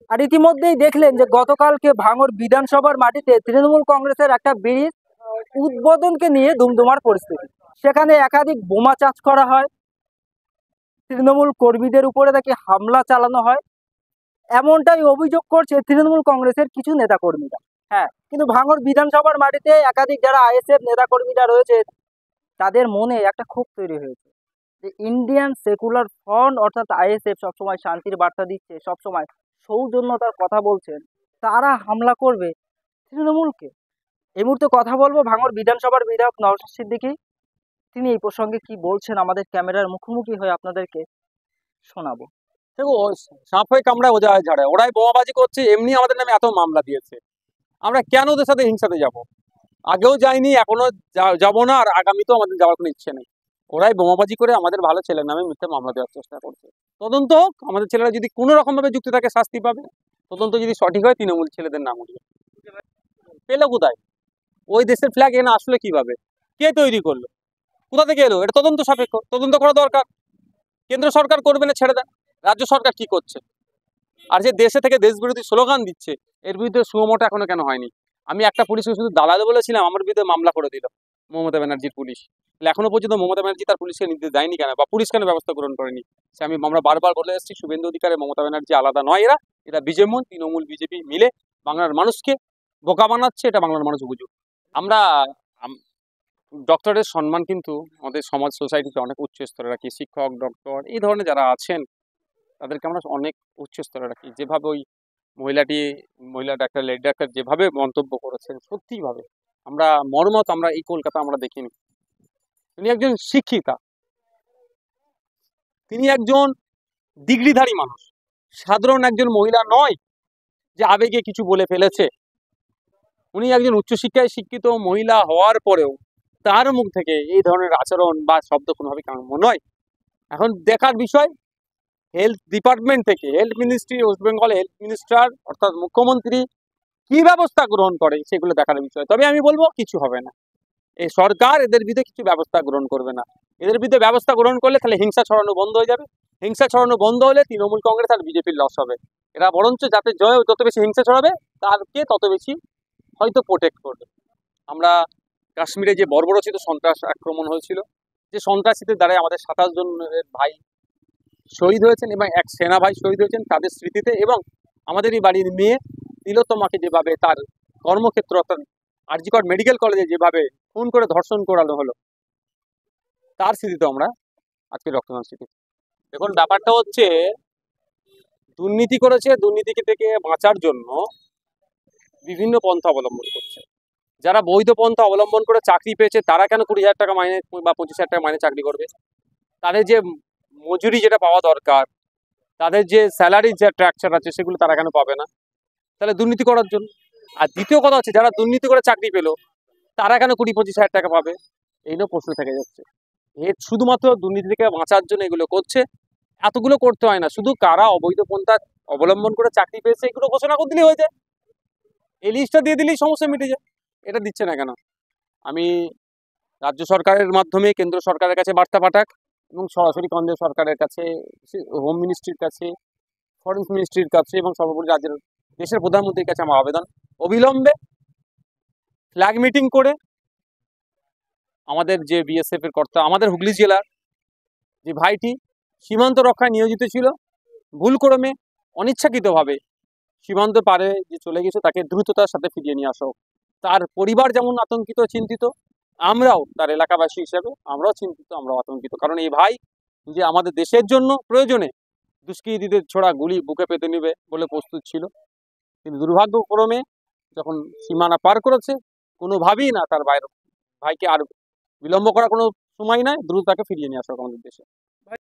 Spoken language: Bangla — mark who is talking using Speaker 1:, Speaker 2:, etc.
Speaker 1: আর ইতিমধ্যেই দেখলেন যে গতকালকে ভাঙড় বিধানসভার মাটিতে তৃণমূল কংগ্রেসের একটা ব্রিজ উদ্বোধনকে নিয়ে দুমদুমার পরিস্থিতি। সেখানে একাধিক বোমা চার্জ করা হয়, তৃণমূল কর্মীদের উপরে নাকি হামলা চালানো হয়, এমনটাই অভিযোগ করছে তৃণমূল কংগ্রেসের কিছু নেতাকর্মীরা। হ্যাঁ, কিন্তু ভাঙড় বিধানসভার মাটিতে একাধিক যারা আইএসএফ নেতাকর্মীরা রয়েছে তাদের মনে একটা ক্ষোভ তৈরি হয়েছে যে ইন্ডিয়ান সেকুলার ফ্রন্ট অর্থাৎ আইএসএফ সবসময় শান্তির বার্তা দিচ্ছে, সবসময় সৌজন্যতার কথা বলছেন, তারা হামলা করবে তৃণমূলকে। এই মুহূর্তে কথা বলবো ভাঙড় বিধানসভার বিধায়ক নওশাদ সিদ্দিকী। তিনি এই প্রসঙ্গে কি বলছেন আমাদের ক্যামেরার মুখোমুখি হয়ে আপনাদেরকে শোনাবো।
Speaker 2: দেখো, সাপ হয়ে কামড়ায় ওজা হয় ঝাড়ে, ওরাই বোমাবাজি করছে, এমনি আমাদের নামে এত মামলা দিয়েছে। আমরা কেন ওদের সাথে হিংসাতে যাব? আগেও যাইনি, এখনো যাবো না, আর আগামীতেও আমাদের যাওয়ার কোনো ইচ্ছে নেই। ওরাই বোমাবাজি করে আমাদের ভালো ছেলের নামে মিথ্যে মামলা দেওয়ার চেষ্টা করছে। তদন্ত হোক, আমাদের ছেলেরা যদি কোনো রকম ভাবে যুক্তি থাকে শাস্তি পাবে। তদন্ত যদি সঠিক হয়, তৃণমূল ছেলেদের নাম উঠবে। পেলো কোথায়? ওই দেশের ফ্ল্যাগ এনে আসলে কিভাবে? কে তৈরি করলো? কোথা থেকে এলো? এটা তদন্ত সাপেক্ষ, তদন্ত করা দরকার। কেন্দ্র সরকার করবে না, ছেড়ে দেন। রাজ্য সরকার কি করছে? আর যে দেশে থেকে দেশ বিরোধী স্লোগান দিচ্ছে, এর বিরুদ্ধে সুমোটো এখনো কেন হয়নি? আমি একটা পুলিশকে শুধু দালাল বলেছিলাম, আমার বিরুদ্ধে মামলা করে দিল মমতা ব্যানার্জির পুলিশ। তাহলে এখনো পর্যন্ত মমতা ব্যানার্জি তার পুলিশকে নিতে দেয়নি কেন, বা পুলিশ কেন ব্যবস্থা গ্রহণ করেনি? সে আমরা বারবার বলে এসেছি, শুভেন্দু অধিকারে মমতা ব্যানার্জি আলাদা নয়। এরা বিজেমন তৃণমূল বিজেপি মিলে বাংলার মানুষকে বোকা বানাচ্ছে, এটা বাংলার মানুষ বুঝুক। আমরা ডক্টরের সম্মান কিন্তু আমাদের সমাজ সোসাইটিতে অনেক উচ্চ স্তরে রাখি। শিক্ষক, ডক্টর, এই ধরনের যারা আছেন তাদেরকে আমরা অনেক উচ্চ স্তরে রাখি। যেভাবে ওই মহিলা ডাক্তার, লেডি ডাক্তার যেভাবে মন্তব্য করেছেন, সত্যিই ভাবে আমরা মর্মত আমরা এই কলকাতা আমরা দেখিনি। তিনি একজন শিক্ষিতা, তিনি একজন ডিগ্রিধারী মানুষ, সাধারণ একজন মহিলা নয় যে আবেগে কিছু বলে ফেলেছে। উনি একজন উচ্চশিক্ষায় শিক্ষিত মহিলা হওয়ার পরেও তার মুখ থেকে এই ধরনের আচরণ বা শব্দ কোনোভাবে কাম্য নয়। এখন দেখার বিষয়, হেলথ ডিপার্টমেন্ট থেকে, health ministry, West Bengal health minister অর্থাৎ মুখ্যমন্ত্রী কি ব্যবস্থা গ্রহণ করে সেগুলো দেখার বিষয়। তবে আমি বলবো কিছু হবে না, এই সরকার এদের বিরুদ্ধে কিছু ব্যবস্থা গ্রহণ করবে না। এদের বিরুদ্ধে ব্যবস্থা গ্রহণ করলে তাহলে হিংসা ছড়ানো বন্ধ হয়ে যাবে। হিংসা ছড়ানো বন্ধ হলে তৃণমূল কংগ্রেস আর বিজেপির লস হবে। এরা বরঞ্চ যাতে জয়, যত বেশি হিংসা ছড়াবে তারকে তত বেশি হয়তো প্রোটেক্ট করবে। আমরা কাশ্মীরে যে বর্বরচিত সন্ত্রাস আক্রমণ হয়েছিল, যে সন্ত্রাসীদের দ্বারা আমাদের 27 জনের ভাই শহীদ হয়েছেন এবং এক সেনা ভাই শহীদ হয়েছেন, তাদের স্মৃতিতে, এবং আমাদেরই বাড়ির মেয়ে তিলোত্তমাকে যেভাবে তার কর্মক্ষেত্র অর্থাৎ আরজিকর মেডিকেল কলেজে যেভাবে খুন করে ধর্ষণ করানো হলো, তার স্মৃতিতে আমরা আজকে রক্তদান স্মৃতি। দেখুন, ব্যাপারটা হচ্ছে দুর্নীতি করেছে, দুর্নীতি থেকে বাঁচার জন্য বিভিন্ন পন্থা অবলম্বন করছে। যারা বৈধ পন্থা অবলম্বন করে চাকরি পেয়েছে তারা কেন 20,000 টাকা মাইনে বা 25,000 টাকা মাইনে চাকরি করবে? তাদের যে মজুরি যেটা পাওয়া দরকার, তাদের যে স্যালারির যে স্ট্রাকচার আছে, সেগুলো তারা কেন পাবে না? তাহলে দুর্নীতি করার জন্য। আর দ্বিতীয় কথা হচ্ছে, যারা দুর্নীতি করে চাকরি পেলো তারা কেন 20-25,000 টাকা পাবে? এই নিয়ে প্রশ্ন থেকে যাচ্ছে। এর শুধুমাত্র দুর্নীতি থেকে বাঁচার জন্য এগুলো করছে। এতগুলো করতে হয় না, শুধু কারা অবৈধ পন্থা অবলম্বন করে চাকরি পেয়েছে এগুলো ঘোষণা করে দিলেই হয়ে যায়। এই লিস্টটা দিয়ে দিলেই সমস্যা মিটে যায়। এটা দিচ্ছে না কেন? আমি রাজ্য সরকারের মাধ্যমে কেন্দ্র সরকারের কাছে বার্তা পাঠাক, এবং সরাসরি কেন্দ্র সরকারের কাছে, হোম মিনিস্ট্রির কাছে, ফরেন মিনিস্ট্রির কাছে, এবং সর্বোপরি রাজ্যের দেশের প্রধানমন্ত্রীর কাছে আমার আবেদন, অবিলম্বে ফ্ল্যাগ মিটিং করে আমাদের যে বিএসএফ এর কর্তা, আমাদের হুগলি জেলার যে ভাইটি সীমান্ত রক্ষায় নিয়োজিত ছিল, ভুলক্রমে অনিচ্ছাকৃতভাবে সীমান্ত পারে যে চলে গেছে, তাকে দ্রুততার সাথে ফিরিয়ে নিয়ে আসা হোক। তার পরিবার যেমন আতঙ্কিত, চিন্তিত, আমরাও তার এলাকাবাসী হিসেবে আমরাও চিন্তিত, আমরাও আতঙ্কিত। কারণ এই ভাই যে আমাদের দেশের জন্য প্রয়োজনে দুষ্কৃতীদের ছোড়া গুলি বুকে পেতে নেবে বলে প্রস্তুত ছিল, কিন্তু দুর্ভাগ্যক্রমে যখন সীমানা পার করেছে, কোনোভাবেই না তার ভাইকে আর বিলম্ব করা কোনো সময় নয়, দ্রুত তাকে ফিরিয়ে নিয়ে আসা হোক আমাদের দেশে।